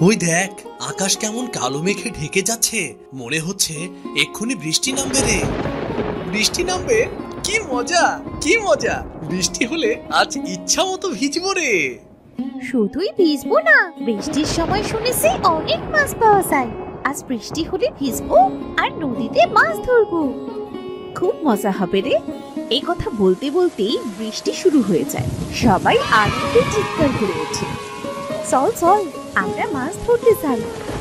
ওই দেখ, আকাশ কেমন কালো মেঘে ঢেকে যাচ্ছে, মনে হচ্ছে এক্ষুনি বৃষ্টি নামবে রে। বৃষ্টি নামবে? কি মজা, কি মজা! বৃষ্টি হলে আজ ইচ্ছা মতো ভিজবো রে। শুধুই ভিজবো না, বৃষ্টির সময় শুনেছি অনেক মাছ পাওয়া যায়। আজ বৃষ্টি হলে ভিজবো আর নদীতে মাছ ধরবো। খুব মজা হবে রে। এই কথা বলতে বলতেই বৃষ্টি শুরু হয়ে যায়। সবাই আনন্দে চিৎকার করে ওঠে। চল চল, আমরা মাছ ধরতে যাই।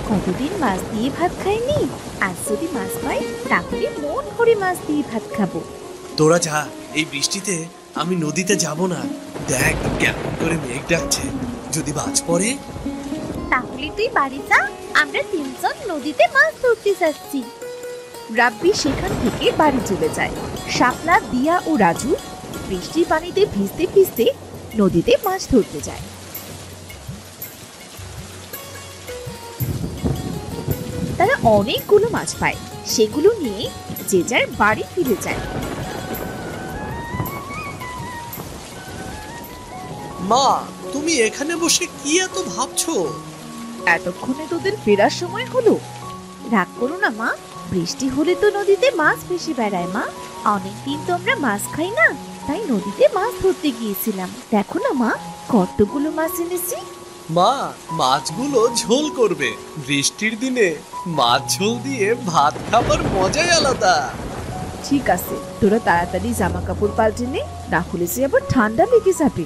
কতদিন মাছ দিয়ে ভাত খাইনি, আজ যদি মাছ পাই তাহলে মন ভরে মাছ দিয়ে ভাত খাবো। তোরা যা, এই বৃষ্টিতে আমি নদীতে যাব না। দেখ কেমন করে মেঘ ডাকছে, যদি বাজ পড়ে। তাহলে তুই বাড়ি যা, আমরা তিনজন নদীতে মাছ ধরতে যাচ্ছি। রাব্বি সেখান থেকে বাড়ি চলে যায়। শাপলা, দিয়া ও রাজু বৃষ্টির পানিতে ভিজতে ভিজতে নদীতে মাছ ধরতে যায়। তারা অনেকগুলো মাছ পায়, সেগুলো নিয়ে যে যার বাড়ি ফিরে যায়। মা, তুমি এখানে বসে কি এত ভাবছো? এতক্ষণে তোদের ফেরার সময় হলো। রাগ করো না মা, বৃষ্টি হলে তো নদীতে মাছ ভেসে বেড়ায় মা। অনেকদিন তো আমরা মাছ খাই না, তাই নদীতে মাছ ধরতে গিয়েছিলাম। দেখো না মা, কতগুলো মাছ এনেছি। মা, মাছগুলো ঝোল করবে। বৃষ্টির দিনে মাছ ঝোল দিয়ে ভাত খাবার মজাই আলাদা। ঠিক আছে, তোরা তাড়াতাড়ি জামা কাপড় পাল্টে নে, না হলে যে আবার ঠান্ডা লেগে যাবে।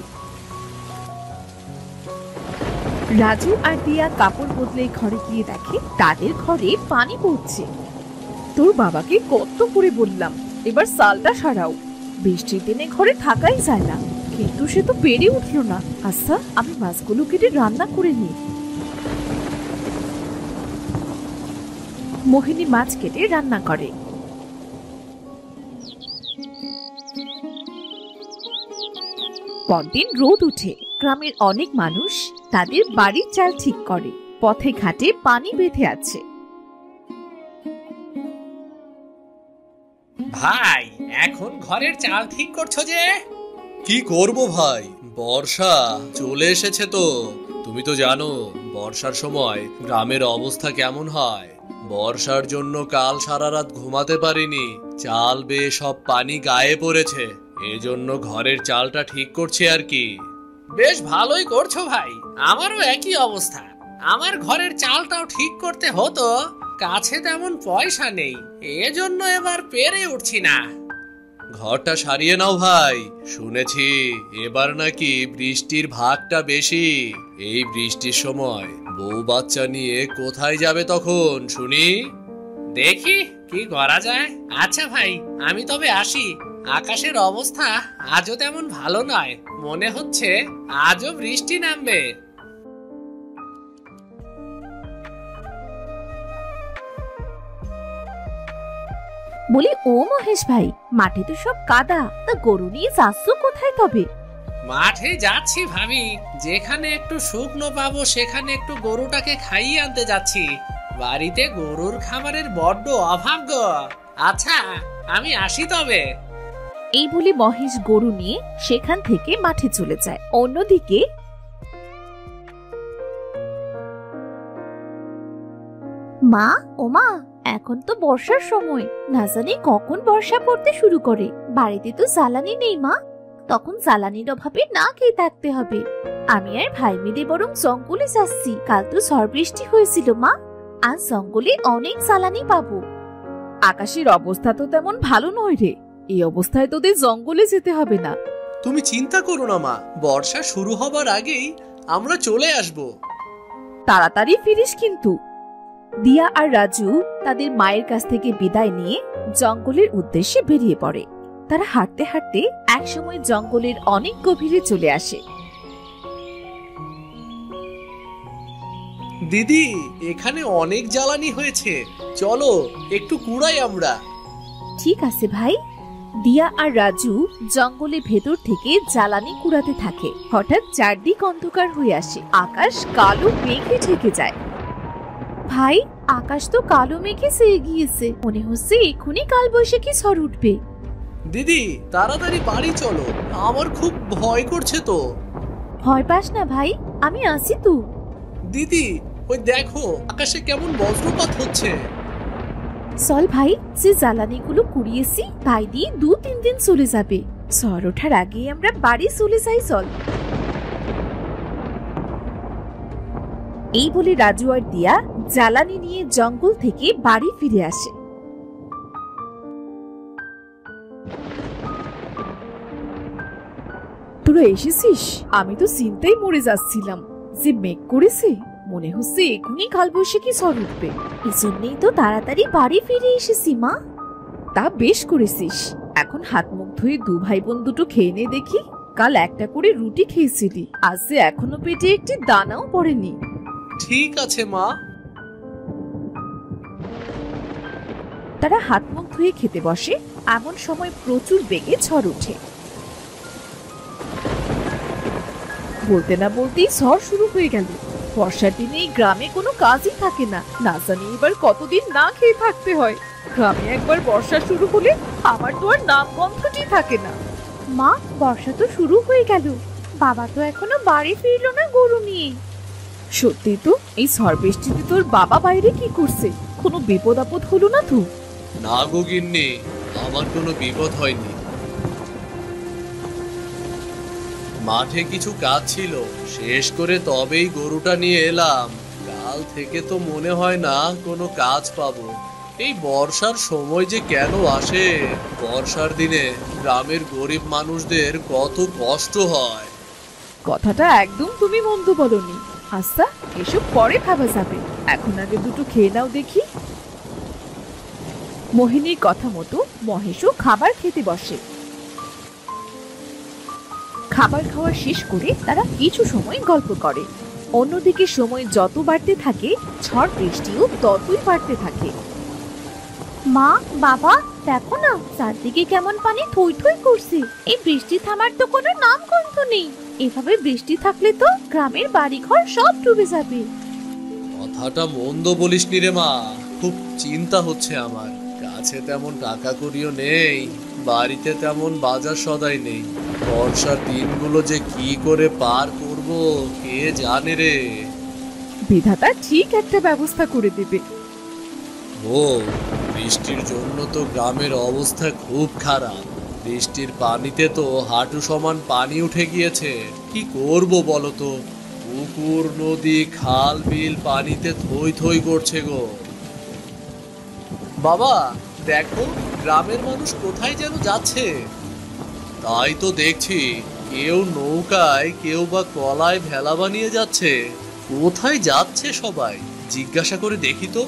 রাজু আর দিয়া কাপড় বদলে ঘরে গিয়ে দেখে তাদের ঘরে পানি পড়ছে। তোর বাবাকে কত করে বললাম এবার সালটা সারাও, বৃষ্টির দিনে ঘরে থাকাই যায় না, কিন্তু সে তো পেরে উঠলো না। আচ্ছা, আমি মাছগুলো কেটে রান্না করে নিই। মোহিনী মাছ কেটে রান্না করে। পরদিন রোদ উঠে, গ্রামের অনেক মানুষ তাদের বাড়ির চাল ঠিক করে। পথে ঘাটে পানি বেঁধে আছে। ভাই, এখন ঘরের চাল ঠিক করছো যে? কি করব ভাই, বর্ষা চলে এসেছে তো। তুমি তো জানো বর্ষার সময় গ্রামের অবস্থা কেমন হয়। বর্ষার জন্য কাল সারা রাত ঘুমাতে পারিনি, চাল বেয়ে সব পানি গায়ে পড়েছে। এজন্য ঘরের চালটা ঠিক করছি আর কি। বেশ ভালোই করছো ভাই, আমারও একই অবস্থা। আমার ঘরের চালটাও ঠিক করতে হতো, কাছে তেমন পয়সা নেই, এজন্য এবার পেরে উঠছি না। ঘরটা সারিয়ে নাও ভাই, শুনেছি এবার নাকি বৃষ্টির ভাগটা বেশি। এই বৃষ্টির সময় বউ বাচ্চা নিয়ে কোথায় যাবে তখন শুনি? দেখি কি করা যায়। আচ্ছা ভাই, আমি তবে আসি। আকাশের অবস্থা আজও তেমন ভালো নয়, মনে হচ্ছে আজও বৃষ্টি নামবে। বলি, ও মহেশ ভাই, মাঠে তো সব কাদা, তা গরু নিয়ে যাচ্ছ কোথায় তবে? মাঠে যাচ্ছি ভাবি, যেখানে একটু শুকনো পাবো সেখানে একটু গরুটাকে খাইয়ে আনতে যাচ্ছি। বাড়িতে গরুর খাবারের বড্ড অভাব গো। আচ্ছা, আমি আসি তবে। এই বলে মহেশ গরু নিয়ে সেখান থেকে মাঠে চলে যায়। অন্যদিকে মা, ও মা, এখন তো বর্ষার সময়, না জানি কখন বর্ষা পড়তে শুরু করে। বাড়িতে তো জ্বালানি নেই মা, তখন জ্বালানির অভাবে না খেয়ে থাকতে হবে। আমি আর ভাই মিলে বরং জঙ্গলে যাচ্ছি। কাল তো ঝড় বৃষ্টি হয়েছিল মা, আজ জঙ্গলে অনেক জ্বালানি পাবো। আকাশের অবস্থা তো তেমন ভালো নয় রে, এই অবস্থায় তোদের জঙ্গলে যেতে হবে না। তুমি চিন্তা করো না মা, বর্ষা শুরু হবার আগেই আমরা চলে আসব। তাড়াতাড়ি ফিরিস কিন্তু। দিয়া আর রাজু তাদের মায়ের কাছ থেকে বিদায় নিয়ে জঙ্গলের উদ্দেশ্যে বেরিয়ে পড়ে। তারা হাঁটতে হাঁটতে একসময় জঙ্গলের অনেক গভীরে চলে আসে। দিদি, এখানে অনেক জ্বালানি হয়েছে, চলো একটু কুড়াই আমরা। ঠিক আছে ভাই। দিয়া আর রাজু জঙ্গলের ভেতর থেকে জ্বালানি কুড়াতে থাকে। হঠাৎ চারদিক অন্ধকার হয়ে আসে, আকাশ কালো মেঘে ঢেকে যায়। ভাই, আকাশ তো কালো মেঘে ছেয়ে গিয়েছে, মনে হচ্ছে এক্ষুনি কালবৈশাখী ঝড় উঠবে। দিদি, তাড়াতাড়ি বাড়ি চলো, আমার খুব ভয় করছে তো। ভয় পাস না ভাই, আমি আছি তো। দিদি, ওই দেখো আকাশে কেমন বজ্রপাত হচ্ছে। চল ভাই, যে জ্বালানিগুলো কুড়িয়েছি তাই দিয়ে 2-3 দিন চলে যাবে। ঝড় ওঠার আগে আমরা বাড়ি চলে যাই, চল। এই বলে রাজু আর দিয়া জ্বালানি নিয়ে জঙ্গল থেকে বাড়ি ফিরে আসে। তোরা এসেছিস? আমি তো চিন্তায় মরে যাচ্ছিলাম, যে মেঘ করেছে, মনে হচ্ছে এখনই কালবৈশাখী ঝড় উঠবে। এজন্যই তো তাড়াতাড়ি বাড়ি ফিরে এসেছি মা। তা বেশ করেছিস। এখন হাত মুখ ধুয়ে 2 ভাই বোন দুটো খেয়ে নে দেখি। কাল একটা করে রুটি খেয়েছিলি, আজ যে এখনো পেটে একটি দানাও পড়েনি। ঠিক আছে মা। তারা হাত মুখ ধুয়ে খেতে বসে। এমন সময় প্রচুর বেগে ঝড় ওঠে। বলতে না বলতেই ঝড় শুরু হয়ে গেল। বর্ষার দিনে এই গ্রামে কোনো কাজই থাকে না, না জানি এবার কতদিন না খেয়ে থাকতে হয়। গ্রামে একবার বর্ষা শুরু হলে আমার তো আর নাম গন্ধটি থাকে না। মা, বর্ষা তো শুরু হয়ে গেল, বাবা তো এখনো বাড়ি ফিরলো না গরু নিয়ে। সত্যি তো, এই ঝড় বৃষ্টিতে তোর বাবা বাইরে কি করছে? কোনো বিপদ আপদ হলো না তো? না গো গিন্নি, আমার কোনো বিপদ হয়নি। মাঠে কিছু কাজ ছিল, শেষ করে তবেই গরুটা নিয়ে এলাম। কাল থেকে তো মনে হয় না কোনো কাজ পাবো। এই বর্ষার সময় যে কেন আসে? বর্ষার দিনে গ্রামের গরিব মানুষদের কত কষ্ট হয়। কথাটা একদম তুমি মন্দ বলনি। আচ্ছা, এসব পরে ভাবা যাবে, এখন আগে দুটো খেয়ে নাও দেখি। মোহিনীর কথা মতো মহেশও খাবার খেতে বসে। খাবার খাওয়া শেষ করে তারা কিছু সময় গল্প করে। অন্যদিকে সময় যত বাড়তে থাকে, ঝড় বৃষ্টিও ততই বাড়তে থাকে। মা, বাবা, দেখো না চারদিকে কেমন পানি থই থই করছে। এই বৃষ্টি থামার তো কোনো নাম গন্ধ নেই। এভাবে বৃষ্টি থাকলে তো গ্রামের বাড়িঘর সব ডুবে যাবে। কথাটা মন্দ বলিসনি রে মা, খুব চিন্তা হচ্ছে আমার। কাছে তেমন টাকা কড়িও নেই, বাড়িতে তেমন বাজার সদাই নেই। বর্ষার দিনগুলো যে কি করে পার করব কে জানে রে। বিধাতা ঠিক একটা ব্যবস্থা করে দেবে। ও, বৃষ্টির জন্য তো গ্রামের অবস্থা খুব খারাপ। বৃষ্টির পানিতে তো হাঁটু সমান পানি উঠে গিয়েছে। কি করব বলো তো? পুকুর, নদী, খাল, বিল পানিতে থই থই করছে গো। বাবা, দেখো গ্রামের মানুষ কোথায় যেন যাচ্ছে। তাই তো দেখছি, কেউ নৌকায়, কেউ বা কলায় ভেলা বানিয়ে যাচ্ছে। কোথায় যাচ্ছে সবাই জিজ্ঞাসা করে দেখি তো।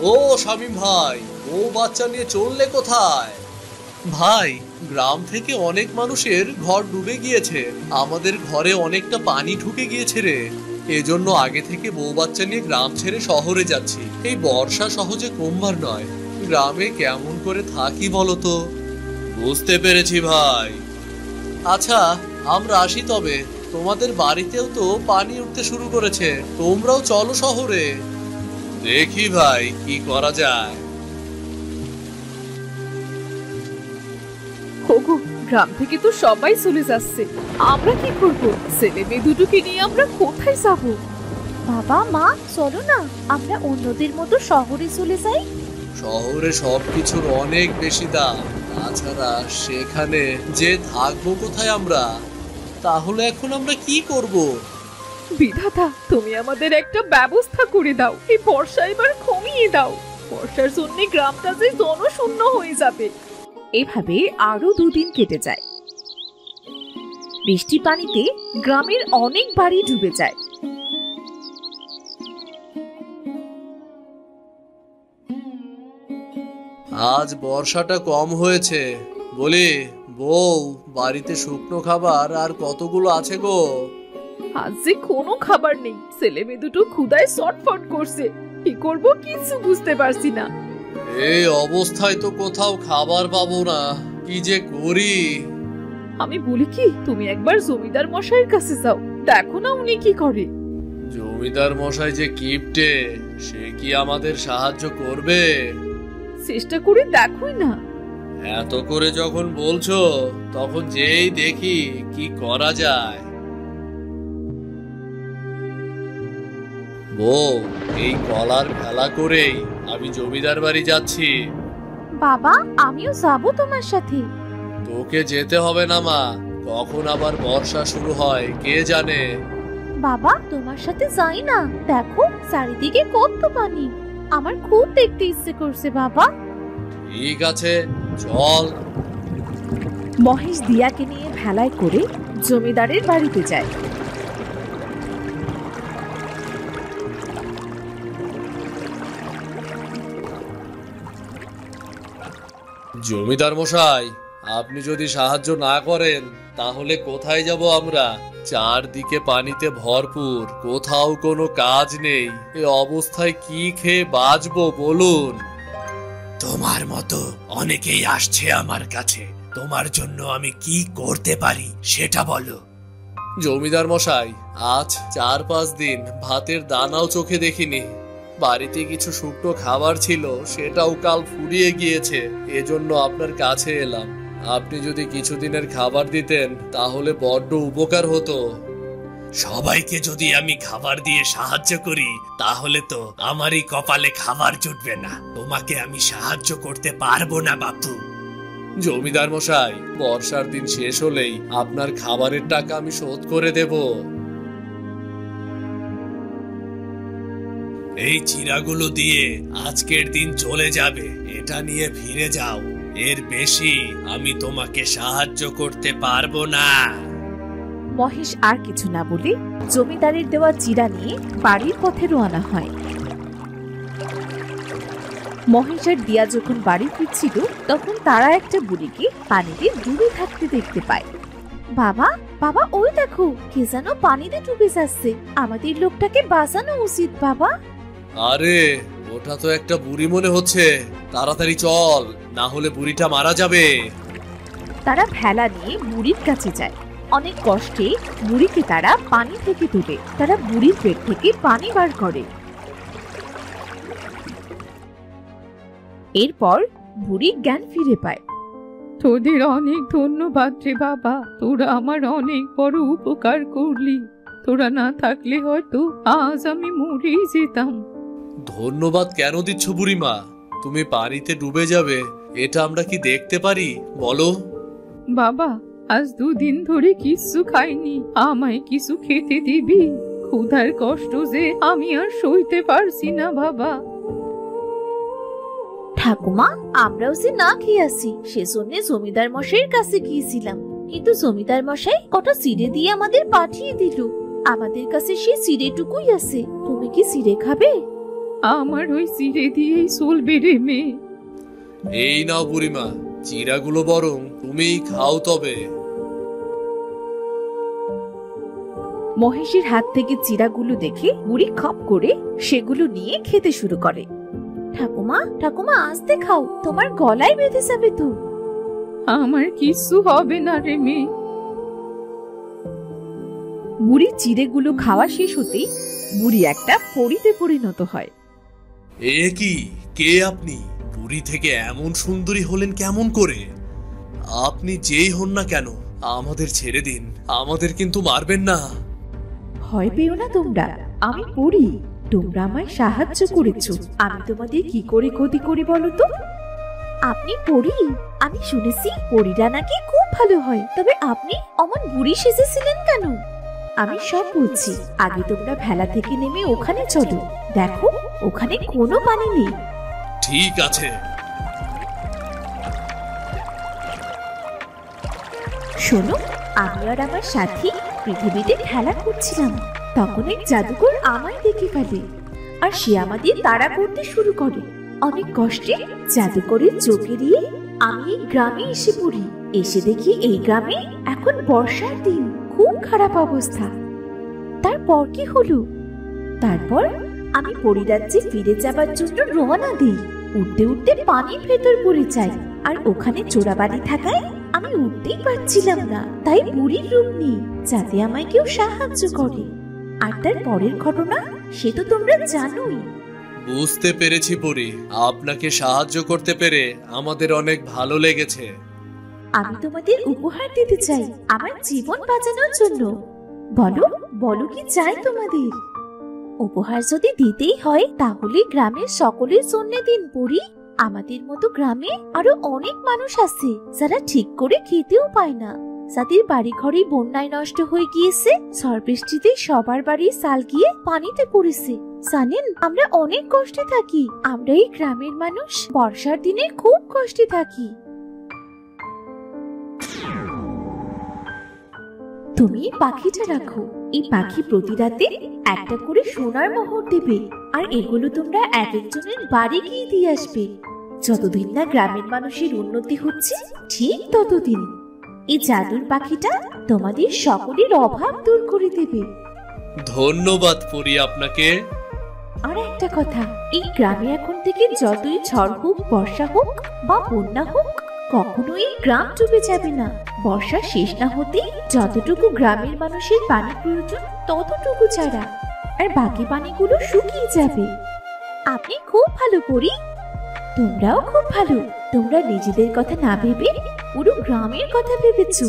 ও শামীম ভাই, ও বাচ্চা নিয়ে চললে কোথায়? ভাই, গ্রাম থেকে অনেক মানুষের ঘর ডুবে গিয়েছে। আমাদের ঘরে অনেকটা পানি ঢুকে গিয়েছে রে। এজন্য আগে থেকে বউ বাচ্চা নিয়ে গ্রাম ছেড়ে শহরে যাচ্ছি। এই বর্ষা সহজে কমবার নয়। গ্রামে কেমন করে থাকি বলো তো? বুঝতে পেরেছি ভাই। আচ্ছা, আমরা আসি তবে। তোমাদের বাড়িতেও তো পানি উঠতে শুরু করেছে, তোমরাও চলো শহরে। দেখি ভাই কি করা যায়। ওগো, গ্রাম থেকে তো সবাই চলে যাচ্ছে, আমরা কি করব? ছেলে মেয়ে দুটোকে নিয়ে আমরা কোথায় যাব? বাবা, মা, চলো না আমরা অন্যদের মতো শহরে চলে যাই। শহরে সবকিছুর অনেক বেশি দাম। তাছাড়া সেখানে যে থাকবো কোথায় আমরা? তাহলে এখন আমরা কি করব? বিধাতা, তুমি আমাদের একটা ব্যবস্থা করে দাও। এই বর্ষা এবার কমিয়ে দাও। বর্ষার জন্য গ্রামটা যে জনশূন্য হয়ে যাবে। এভাবে আরো 2 দিন কেটে যায়। বৃষ্টি পানিতে গ্রামের অনেক বাড়ি ডুবে যায়। আজ বর্ষাটা কম হয়েছে। বলি বউ, বাড়িতে শুকনো খাবার আর কতগুলো আছে গো? আজ যে কোনো খাবার নেই, ছেলে মেয়ে দুটো ক্ষুধায় ছটফট করছে। কি করব কিছু বুঝতে পারছি না। এই অবস্থায় তো কোথাও খাবার পাবো না, কি যে করি। আমি বলি কি, তুমি একবার জমিদার মশাইয়ের কাছে যাও, দেখো না উনি কি করে। জমিদার মশাই যে কিপটে, সে কি আমাদের সাহায্য করবে? চেষ্টা করে দেখোই না। এত করে যখন বলছো, তখন যেই দেখি কি করা যায়। বউ, এই কলার খেলা করেই আমি জমিদার বাড়ি যাচ্ছি। বাবা, আমিও যাবো তোমার সাথে। তোকে যেতে হবে না মা, কখন আবার বর্ষা শুরু হয় কে জানে। বাবা, তোমার সাথে যাই না, দেখো চারিদিকে কত পানি। আমার খুব দেখতে ইচ্ছে করছে বাবা। ঠিক আছে, চল। মহেশ দিয়াকে নিয়ে ভেলায় করে জমিদারের বাড়িতে যায়। জমিদার মশাই, আপনি যদি সাহায্য না করেন তাহলে কোথায় যাব আমরা? চারদিকে পানিতে ভরপুর, কোথাও কোনো কাজ নেই। এ অবস্থায় কি খেয়ে বাঁচবো বলুন? তোমার মতো অনেকেই আসছে আমার কাছে, তোমার জন্য আমি কি করতে পারি সেটা বলো। জমিদার মশাই, আজ 4-5 দিন ভাতের দানাও চোখে দেখিনি। বাড়িতে কিছু শুকনো খাবার ছিল, সেটাও কাল ফুরিয়ে গিয়েছে। এজন্য আপনার কাছে এলাম। আপনি যদি কিছুদিনের খাবার দিতেন তাহলে বড্ড উপকার হতো। সবাইকে যদি আমি খাবার দিয়ে সাহায্য করি তাহলে তো আমারই কপালে খাবার জুটবে না। তোমাকে আমি সাহায্য করতে পারবো না বাপু। জমিদার মশাই, বর্ষার দিন শেষ হলেই আপনার খাবারের টাকা আমি শোধ করে দেব। এই চিরাগুলো দিয়ে আজকের দিন চলে যাবে, এটা নিয়ে ফিরে যাও। এর বেশি আমি তোমাকে সাহায্য করতে পারবো না। মহেশ আর কিছু না বলে জমিদারের দেওয়া চিরা নিয়ে বাড়ির পথে রওনা হয়। মহেশ আর দিয়া যখন বাড়ি ফিরছিল তখন তারা একটা বুড়িকে পানিতে ডুবে থাকতে দেখতে পায়। বাবা, বাবা, ওই দেখো কে যেন পানিতে ডুবে যাচ্ছে। আমাদের লোকটাকে বাঁচানো উচিত বাবা। আরে, ওটা তো একটা বুড়ি মনে হচ্ছে। তাড়াতাড়ি চল, না হলে বুড়িটা মারা যাবে। তারা ভেলা নিয়ে বুড়ির কাছে যায়। অনেক কষ্টে বুড়িকে তারা পানি থেকে তুলে তারা বুড়ির পেট থেকে পানি বার করে। এরপর বুড়ি জ্ঞান ফিরে পায়। তোদের অনেক ধন্যবাদ রে বাবা, তোরা আমার অনেক বড় উপকার করলি। তোরা না থাকলে হয়তো আজ আমি মরেই যেতাম। ধন্যবাদ কেন দিচ্ছ বুড়িমা? তুমি পানিতে ডুবে যাবে এটা আমরা কি দেখতে পারি বলো? বাবা, আজ 2 দিন ধরে কিছু খাইনি, আমায় কিছু খেতে দিবি? ক্ষুধার কষ্ট যে আমি আর সইতে পারছি না বাবা। ঠাকুমা, আমরাও যে না খেয়ে আসি সেজন্য জমিদার মশাইয়ের কাছে গিয়েছিলাম, কিন্তু জমিদার মশাই কটা চিড়ে দিয়ে আমাদের পাঠিয়ে দিল। আমাদের কাছে সেই চিড়েটুকুই আছে। তুমি কি চিড়ে খাবে? আমার ওই চিড়ে দিয়েই চলবে রে মেয়ে। এই নাও বুড়িমা, চিরাগুলো বরং তুমিই খাও তবে। মহেশের হাত থেকে চিড়াগুলো দেখে বুড়ি খপ করে সেগুলো নিয়ে খেতে শুরু করে। ঠাকুমা, ঠাকুমা, আস্তে খাও, তোমার গলায় বেঁধে যাবে তো। আমার কিছু হবে না রে মেয়ে। বুড়ি চিড়েগুলো খাওয়া শেষ হতেই বুড়ি একটা পরীতে পরিণত হয়। এ কি, কে আপনি? বুড়ি থেকে এমন সুন্দরী হলেন কেমন করে? আপনি যেই হন না কেন আমাদের ছেড়ে দিন, আমাদের কিন্তু মারবেন না। ভয় পেও না তোমরা, আমি পড়ি। তোমরা আমায় সাহায্য করেছো, আমি তোমাদের কি করে ক্ষতি করি বলো তো? আপনি পড়ি? আমি শুনেছি পরীরা নাকি খুব ভালো হয়, তবে আপনি অমন বুড়ি সেজেছিলেন কেন? আমি সব বলছি, আগে তোমরা ভেলা থেকে নেমে ওখানে চলো। দেখো, ওখানে কোনো পানি নেই। ঠিক আছে। শোনো, আমি আর আমার সাথী পৃথিবীতে খেলা করছিলাম, তখন এক জাদুকর আমায় দেখে ফেলে আর সে আমাদের তাড়া করতে শুরু করে। অনেক কষ্টে জাদুকরের চোখ এড়িয়ে আমি এই গ্রামে এসে পড়ি। এসে দেখি এই গ্রামে এখন বর্ষার দিন, খুব খারাপ অবস্থা। তারপর কি হলো? তারপর আমি পরিরাজ্যে ফিরে যাবার জন্য রওনা দিই। উঠতে উঠতে পানির ভেতর পড়ে যাই, আর ওখানে চোরাবাড়ি থাকায় আমি উঠতেই পারছিলাম না। তাই বুড়ির রূপ নিই, যাতে আমায় কেউ সাহায্য করে। আর তার পরের ঘটনা সে তো তোমরা জানোই। বুঝতে পেরেছি বুড়ি, আপনাকে সাহায্য করতে পেরে আমাদের অনেক ভালো লেগেছে। আমি তোমাদের উপহার দিতে চাই আমার জীবন বাঁচানোর জন্য। বলো, বলো কি চাই তোমাদের? উপহার যদি দিতেই হয় তাহলে গ্রামের সকলের জন্য দিন পরি। আমাদের মতো গ্রামে আরো অনেক মানুষ আছে যারা ঠিক করে খেতেও পায় না, যাদের বাড়ি ঘরে বন্যায় নষ্ট হয়ে গিয়েছে, ঝড় বৃষ্টিতে সবার বাড়ির চাল গিয়ে পানিতে পড়েছে। জানেন, আমরা অনেক কষ্টে থাকি। আমরা এই গ্রামের মানুষ বর্ষার দিনে খুব কষ্টে থাকি। তুমি এই পাখিটা রাখো। এই পাখি প্রতি রাতে একটা করে সোনার মোহর দেবে, আর এগুলো তোমরা এক একজনের বাড়ি গিয়ে দিয়ে আসবে। যতদিন না গ্রামের মানুষের উন্নতি হচ্ছে ঠিক ততদিন এই জাদুর পাখিটা তোমাদের সকলের অভাব দূর করে দেবে। ধন্যবাদ পরি আপনাকে। আর একটা কথা, এই গ্রামে এখন থেকে যতই ঝড় হোক, বর্ষা হোক বা বন্যা হোক, কখনো এই গ্রাম ডুবে যাবে না। বর্ষা শেষ না হতে যতটুকু গ্রামের মানুষের পানি প্রয়োজন ততটুকু ছাড়া, আর বাকি পানিগুলো শুকিয়ে যাবে। আপনি খুব ভালো পরি। তোমরাও খুব ভালো। তোমরা নিজেদের কথা না ভেবে পুরো গ্রামের কথা ভেবেছো।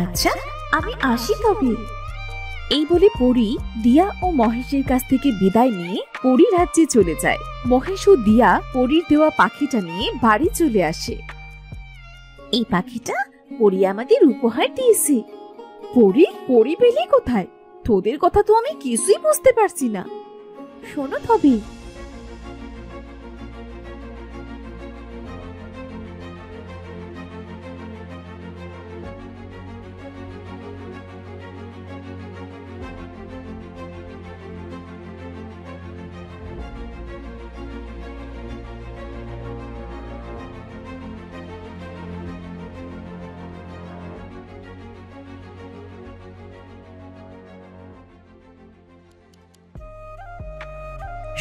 আচ্ছা, আমি আসি তবে। এই বলে পরি দিয়া ও মহেশের কাছ থেকে বিদায় নিয়ে পরি রাজ্যে চলে যায়। মহেশ ও দিয়া পরির দেওয়া পাখিটা নিয়ে বাড়ি চলে আসে। এই পাখিটা পরি আমাদের উপহার দিয়েছে। পরি পেলি কোথায়? তোদের কথা তো আমি কিছুই বুঝতে পারছি না। শোনো তবে।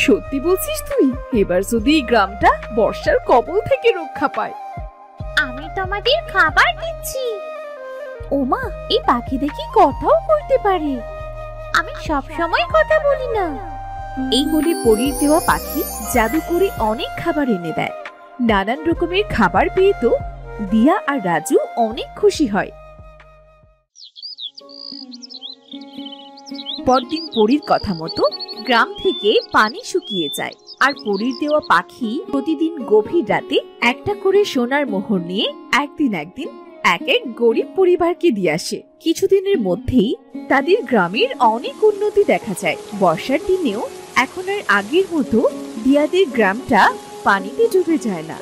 সত্যি বলছিস তুই? এবার যদি এই গ্রামটা বর্ষার কবল থেকে রক্ষা পায়। আমি তোমাদের খাবার দিচ্ছি। ওমা, এই পাখি দেখি কথাও বলতে পারে। আমি সব সময় কথা বলি না। এই বলে পরির দেওয়া পাখি জাদু করে অনেক খাবার এনে দেয়। নানান রকমের খাবার পেয়ে তো দিয়া আর রাজু অনেক খুশি হয়। পরদিন পরির কথা মতো গ্রাম থেকে পানি শুকিয়ে যায়, আর পরির দেওয়া পাখি প্রতিদিন গভীর রাতে একটা করে সোনার মোহর নিয়ে একদিন এক এক গরিব পরিবারকে দিয়ে আসে। কিছুদিনের মধ্যেই তাদের গ্রামের অনেক উন্নতি দেখা যায়। বর্ষার দিনেও এখন আর আগের মতো দিয়াদের গ্রামটা পানিতে ডুবে যায় না।